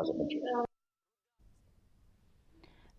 as a Myntri.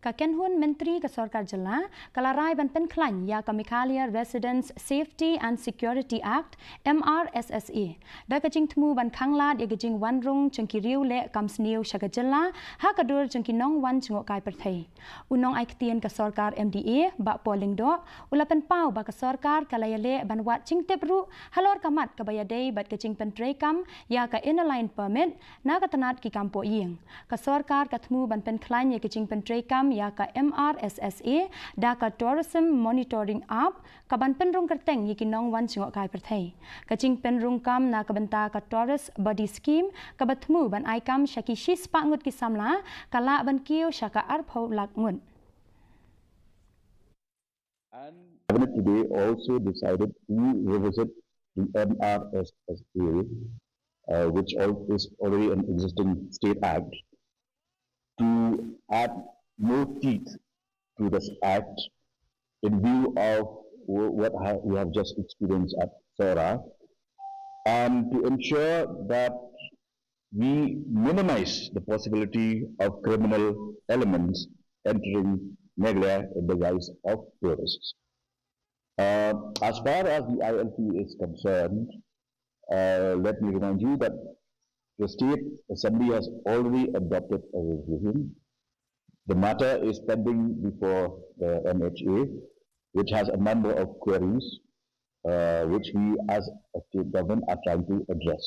Ka Kynhun Myntri ka Sorkar Jala kalarai ban Pynkhlain ya ka Meghalaya Residents Safety and Security Act MRSSA da ka jing thmu ban khanglat ya ka jing wan rung chungki riu le kam sniu shaga jala ha ka dur chungki nong wan chungo kai perthai unong ai ktien ka Sorkar MDA ba polling do ulapan pau ba ka Sorkar kalaya le ban wat ching tepru halor kamat ka bayadei bat ka jing pentrei kam ya ka inline permit na ka tanat ki kampo yeng ka Sorkar ka thmu ban Pynkhlain ya ka jing pentrei kam ya ka MRSSA da ka Tourism Monitoring App ka ban penrung kerteng yi kinong wan chingok kai perthai ka jing penrung kam na ka banta ka Tourist Body Scheme ka bathmu ban ai kam shaki shis pa ngut ki samla kala ban kiu shaka arpho lak ngut. And Cabinet today also decided to revisit the MRSSA, which is already an existing state act, to add more teeth to this act in view of what we have just experienced at Sora, and to ensure that we minimize the possibility of criminal elements entering Meghalaya in the guise of tourists. As far as the ILP is concerned, let me remind you that the State Assembly has already adopted a resolution. The matter is pending before the MHA, which has a number of queries which we as a state government are trying to address.